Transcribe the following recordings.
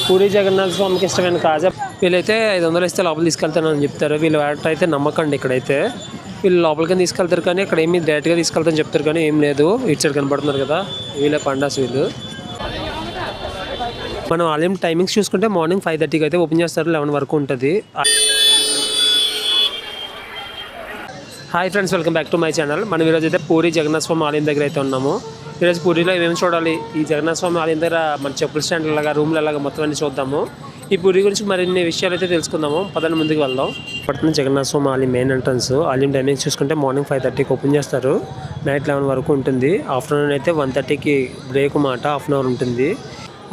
పూరి జగన్నాథ స్వామికి ఇష్టమైన కాజా. వీళ్ళైతే 500 ఇస్తే లోపల తీసుకెళ్తానని చెప్తారు. వీళ్ళు వాటి అయితే నమ్మకండి. ఇక్కడైతే వీళ్ళు లోపలికి తీసుకెళ్తారు కానీ ఇక్కడ ఏమి డైరెక్ట్గా తీసుకెళ్తారని చెప్తారు కానీ ఏం లేదు. ఇటు సైడ్ కనపడుతున్నారు కదా, వీళ్ళే పండాస్ వీళ్ళు. మనం ఆలయం టైమింగ్స్ చూసుకుంటే మార్నింగ్ 5:30కి అయితే ఓపెన్ చేస్తారు, 11 వరకు ఉంటుంది. Hi friends, welcome back to my channel. మనం ఈరోజు అయితే పూరి జగన్నాథ స్వామి ఆలయం దగ్గర అయితే ఉన్నాము. ఈరోజు పూరిలో ఏమేమి చూడాలి, ఈ జగన్నాథ స్వామి ఆలయం దగ్గర మన చెప్పుల స్టాండ్ లాగా రూమ్లు ఎలాగా మొత్తం అన్ని చూద్దాము. ఈ పూరి గురించి మరిన్ని విషయాలు అయితే తెలుసుకుందాము. పదండి ముందుకు వెళ్దాం. పడుతున్న జగన్నాథ స్వామి ఆలయం మెయిన్ ఎంట్రన్స్. ఆలయం టైమింగ్స్ చూసుకుంటే మార్నింగ్ 5:30కి ఓపెన్ చేస్తారు, నైట్ 11 వరకు ఉంటుంది. ఆఫ్టర్నూన్ అయితే 1:30కి బ్రేక్ మాట, హాఫ్ అన్ అవర్ ఉంటుంది.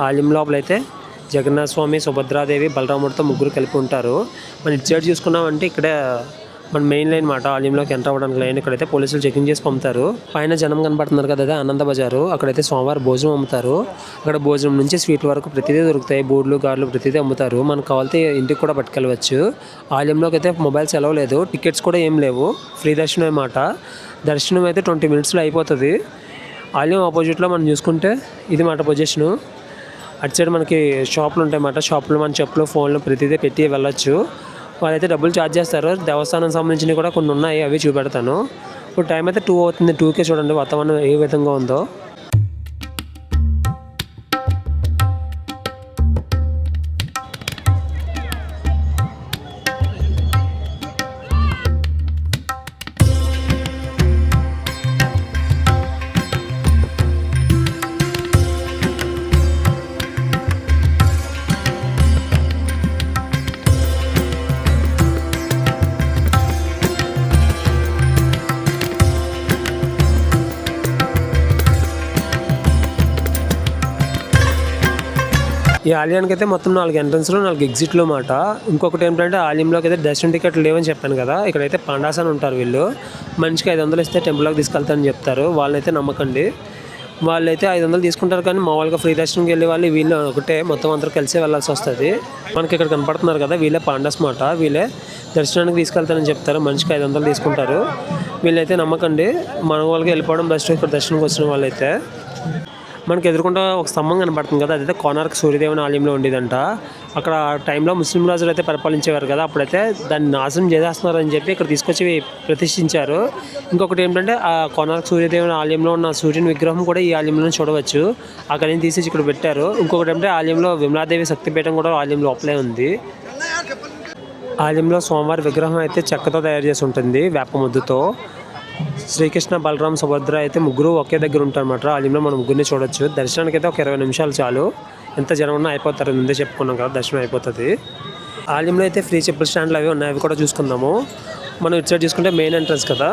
ఆలయం లోపల అయితే జగన్నాథ స్వామి, సుభద్రాదేవి, బలరాముడితో ముగ్గురు కలిపి ఉంటారు. మనం ఇటు సైడ్ చూసుకున్నామంటే ఇక్కడ మన మెయిన్ లైన్ మాట, ఆలయంలోకి ఎంటర్ అవ్వడానికి లైన్. ఇక్కడైతే పోలీసులు చెకింగ్ చేసి పంపుతారు. పైన జనం కనపడుతున్నారు కదా, అదే ఆనంద బజారు. అక్కడైతే సోమవారం భోజనం అమ్ముతారు. అక్కడ భోజనం నుంచి స్వీట్ వరకు ప్రతిదీ దొరుకుతాయి. బూర్లు, గార్లు ప్రతిదీ అమ్ముతారు. మనకు కావాలితే ఇంటికి కూడా పట్టుకెళ్ళవచ్చు. ఆలయంలోకి అయితే మొబైల్స్ ఎలవ్ లేదు, టికెట్స్ కూడా ఏం లేవు, ఫ్రీ దర్శనం మాట. దర్శనం అయితే 20 మినిట్స్లో అయిపోతుంది. ఆలయం ఆపోజిట్లో మనం చూసుకుంటే ఇది మాట పొజిషను. అటు సైడ్ మనకి షాపులు ఉంటాయి అన్నమాట. షాపులో మన చెప్పులు, ఫోన్లు ప్రతిదీ పెట్టి వెళ్ళొచ్చు. వాళ్ళైతే డబ్బులు ఛార్జ్ చేస్తారు. దేవస్థానం సంబంధించినవి కూడా కొన్ని ఉన్నాయి, అవి చూపెడతాను. ఇప్పుడు టైం అయితే 2 అవుతుంది. 2కే చూడండి వాతావరణం ఏ విధంగా ఉందో. ఈ ఆలయానికి అయితే మొత్తం 4 ఎంట్రన్స్లు, 4 ఎగ్జిట్లు మాట. ఇంకొకటి ఏంటంటే ఆలయంలోకి అయితే దర్శనం టికెట్లు లేవని చెప్పాను కదా, ఇక్కడైతే పండాస్ అని ఉంటారు. వీళ్ళు మనిషికి 500 ఇస్తే టెంపుల్లోకి తీసుకెళ్తారని చెప్తారు. వాళ్ళైతే నమ్మకండి. వాళ్ళైతే 500 తీసుకుంటారు కానీ మామూలుగా ఫ్రీ దర్శనంకి వెళ్ళే వాళ్ళు వీళ్ళు ఒకటే మొత్తం అందరూ కలిసి వెళ్ళాల్సి వస్తుంది. మనకి ఇక్కడ కనపడుతున్నారు కదా, వీళ్ళే పాండాస్ మాట. వీళ్ళే దర్శనానికి తీసుకెళ్తారని చెప్తారు. మనిషికి 500 తీసుకుంటారు. వీళ్ళైతే నమ్మకండి. మన వాళ్ళకి వెళ్ళిపోవడం బెస్ట్. ఇక్కడ దర్శనంకి వచ్చిన వాళ్ళైతే మనకి ఎదురుకుండా ఒక స్తంభం కనపడుతుంది కదా, అదైతే కోనార్క్ సూర్యదేవుని ఆలయంలో ఉండేదంట. అక్కడ టైంలో ముస్లిం రాజులు అయితే పరిపాలించేవారు కదా, అప్పుడైతే దాన్ని నాశనం చేసేస్తున్నారని చెప్పి ఇక్కడ తీసుకొచ్చి ప్రతిష్ఠించారు. ఇంకొకటి ఏంటంటే ఆ కోనార్క్ సూర్యదేవుని ఆలయంలో ఉన్న సూర్యుని విగ్రహం కూడా ఈ ఆలయంలో చూడవచ్చు. అక్కడి నుంచి తీసి ఇక్కడ పెట్టారు. ఇంకొకటి ఏంటంటే ఆలయంలో విమలాదేవి శక్తిపీఠం కూడా ఆలయం లోపలే ఉంది. ఆలయంలో స్వామివారి విగ్రహం అయితే చెక్కతో తయారు చేసి ఉంటుంది, వేప ముద్దుతో. శ్రీకృష్ణ, బలరాం, సుభద్ర అయితే ముగ్గురు ఒకే దగ్గర ఉంటారన్నమాట. ఆలయంలో మనం ముగ్గురిని చూడొచ్చు. దర్శనానికి అయితే ఒక 20 నిమిషాలు చాలు. ఎంత జనం ఉన్నా అయిపోతారు. ముందే చెప్పుకున్నాం కదా, దర్శనం అయిపోతుంది. ఆలయంలో అయితే ఫ్రీ చెప్పుల స్టాండ్లు అవి ఉన్నాయి, అవి కూడా చూసుకుందాము. మనం ఇటు సైడ్ చూసుకుంటే మెయిన్ ఎంట్రన్స్ కదా.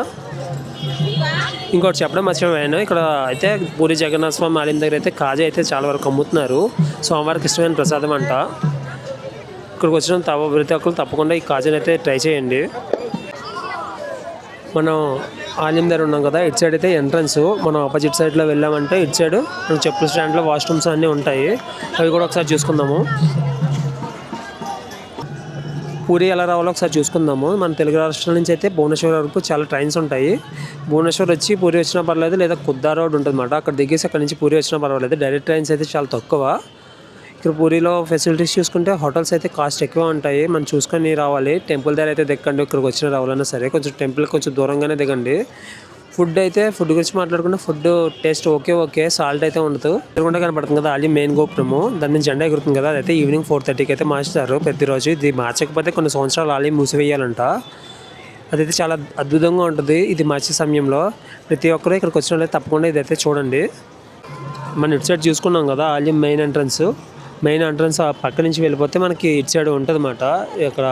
ఇంకోటి చెప్పడం మర్చిపోయాను, ఇక్కడ అయితే పూరి జగన్నాథ స్వామి ఆలయం దగ్గర అయితే కాజా అయితే చాలా వరకు అమ్ముతున్నారు. స్వామివారికి ఇష్టమైన ప్రసాదం అంట. ఇక్కడికి వచ్చిన ప్రతి ఒక్కరు తప్పకుండా ఈ కాజాని అయితే ట్రై చేయండి. మనం ఆలయం దగ్గర ఉన్నాం కదా, ఇటు సైడ్ అయితే ఎంట్రన్స్. మనం ఆపోజిట్ సైడ్లో వెళ్ళామంటే ఇటు సైడ్ మన చెప్పుల స్టాండ్లో వాష్రూమ్స్ అన్నీ ఉంటాయి, అవి కూడా ఒకసారి చూసుకుందాము. పూరి ఎలా రావాలో ఒకసారి చూసుకుందాము. మన తెలుగు రాష్ట్రాల నుంచి అయితే భువనేశ్వర్ వరకు చాలా ట్రైన్స్ ఉంటాయి. భువనేశ్వర్ వచ్చి పూరి వచ్చినా పర్లేదు, లేదా కుద్దా రోడ్ ఉంటుంది అన్నమాట, అక్కడ దిగేసి అక్కడ నుంచి పూరి వచ్చినా పర్వాలేదు. డైరెక్ట్ ట్రైన్స్ అయితే చాలా తక్కువ. ఇక్కడ పూరిలో ఫెసిలిటీస్ చూసుకుంటే హోటల్స్ అయితే కాస్ట్ ఎక్కువ ఉంటాయి, మనం చూసుకొని రావాలి. టెంపుల్ దగ్గర అయితే దిగండి, ఇక్కడికి వచ్చిన రావాలన్నా సరే కొంచెం టెంపుల్ కొంచెం దూరంగానే దిగండి. ఫుడ్ అయితే ఫుడ్ గురించి మాట్లాడుకుంటే ఫుడ్ టేస్ట్ ఓకే, సాల్ట్ అయితే ఉండదు. ఎదురుకుండా కనపడుతుంది కదా ఆలయం మెయిన్ గోపురము, దాని నుంచి జెండా ఎగురుతుంది కదా, అదైతే ఈవినింగ్ 4:30కి అయితే మార్చుతారు ప్రతిరోజు. ఇది మార్చకపోతే కొన్ని సంవత్సరాలు ఆలయం మూసివేయాలంట. అదైతే చాలా అద్భుతంగా ఉంటుంది ఇది మార్చే సమయంలో. ప్రతి ఒక్కరూ ఇక్కడికి వచ్చిన వాళ్ళు తప్పకుండా ఇదైతే చూడండి. మనం ఇటు సైడ్ చూసుకున్నాం కదా ఆలయం మెయిన్ ఎంట్రన్స్ ఆ పక్క నుంచి వెళ్ళిపోతే మనకి ఇటు సైడ్ ఉంటుంది అన్నమాట. ఇక్కడ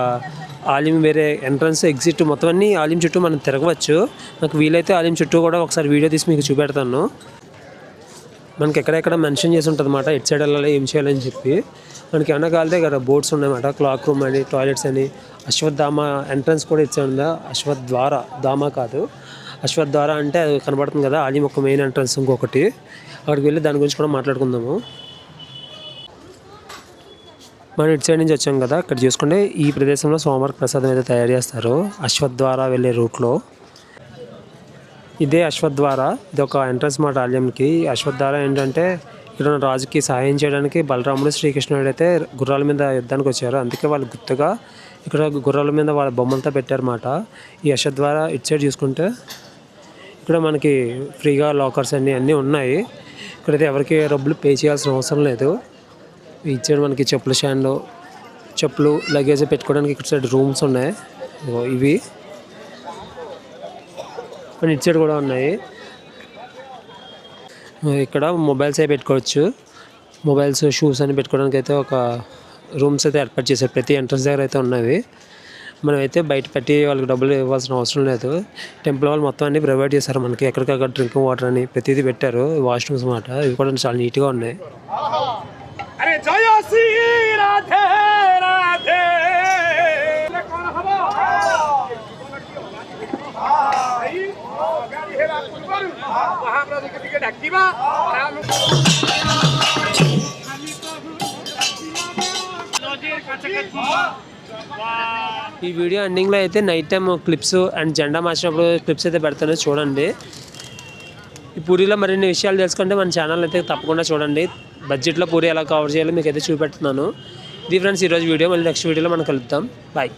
ఆలయం వేరే ఎంట్రన్స్, ఎగ్జిట్ మొత్తం అన్నీ ఆలయం చుట్టూ మనం తిరగవచ్చు. నాకు వీలైతే ఆలయం చుట్టూ కూడా ఒకసారి వీడియో తీసి మీకు చూపెడతాను. మనకి ఎక్కడెక్కడ మెన్షన్ చేసి ఉంటుంది అన్నమాట, ఇటు సైడ్ వెళ్ళాలి ఏం చేయాలని చెప్పి. మనకి ఏమన్నా కాలితే ఇక్కడ బోర్డ్స్ ఉన్నాయన్నమాట, క్లాక్ రూమ్ అని, టాయిలెట్స్ అని. అశ్వత్థామ ఎంట్రన్స్ కూడా ఇటు సైడ్ ఉందా, అశ్వత్థామ దామ కాదు, అశ్వత్థామ అంటే అది కనబడుతుంది కదా ఆలయం ఒక మెయిన్ ఎంట్రన్స్. ఇంకొకటి అక్కడికి వెళ్ళి దాని గురించి కూడా మాట్లాడుకుందాము. మనం ఇటు సైడ్ నుంచి వచ్చాం కదా, ఇక్కడ చూసుకుంటే ఈ ప్రదేశంలో స్వామివారికి ప్రసాదం అయితే తయారు చేస్తారు అశ్వత్థామ వెళ్ళే రూట్లో. ఇదే అశ్వత్థామ, ఇది ఒక ఎంట్రన్స్ మాట ఆలయంకి. అశ్వత్థామ ఏంటంటే ఇక్కడ ఉన్న రాజుకి సహాయం చేయడానికి బలరాముడు శ్రీకృష్ణుడు అయితే గుర్రాల మీద యుద్ధానికి వచ్చారు. అందుకే వాళ్ళు గుర్తుగా ఇక్కడ గుర్రాల మీద వాళ్ళ బొమ్మలతో పెట్టారన్నమాట. ఈ యశోద్వార ఇటు సైడ్ చూసుకుంటే ఇక్కడ మనకి ఫ్రీగా లాకర్స్ అన్నీ ఉన్నాయి. ఇక్కడైతే ఎవరికి డబ్బులు పే చేయాల్సిన అవసరం లేదు. ఇచ్చాడు మనకి చెప్పుల స్టాండ్, చెప్పులు లగేజ్ పెట్టుకోవడానికి ఇక్కడ సైడ్ రూమ్స్ ఉన్నాయి. ఇవి ఇటు సైడ్ కూడా ఉన్నాయి. ఇక్కడ మొబైల్స్ అవి పెట్టుకోవచ్చు. మొబైల్స్, షూస్ అని పెట్టుకోవడానికి అయితే ఒక రూమ్స్ అయితే ఏర్పాటు చేశారు. ప్రతి ఎంట్రన్స్ దగ్గర అయితే ఉన్నవి. మనమైతే బయట పెట్టి వాళ్ళకి డబ్బులు ఇవ్వాల్సిన అవసరం లేదు. టెంపుల్ వాళ్ళు మొత్తం అన్ని ప్రొవైడ్ చేశారు మనకి. ఎక్కడికక్కడ డ్రింకింగ్ వాటర్ అని ప్రతిదీ పెట్టారు. వాష్రూమ్స్ అన్నమాట. ఇవి కూడా చాలా నీట్గా ఉన్నాయి. ఈ వీడియో ఎండింగ్లో అయితే నైట్ టైం క్లిప్స్ అండ్ జెండా మార్చినప్పుడు క్లిప్స్ అయితే పెడతాను, చూడండి. ఈ పూరిలో మరిన్ని విషయాలు తెలుసుకుంటే మన ఛానల్ అయితే తప్పకుండా చూడండి. బడ్జెట్లో పూరి ఎలా కవర్ చేయాలో మీకు అయితే చూపెడుతున్నాను. ఇది ఫ్రెండ్స్ ఈరోజు వీడియో. మళ్ళీ నెక్స్ట్ వీడియోలో మనం కలుద్దాం. బాయ్.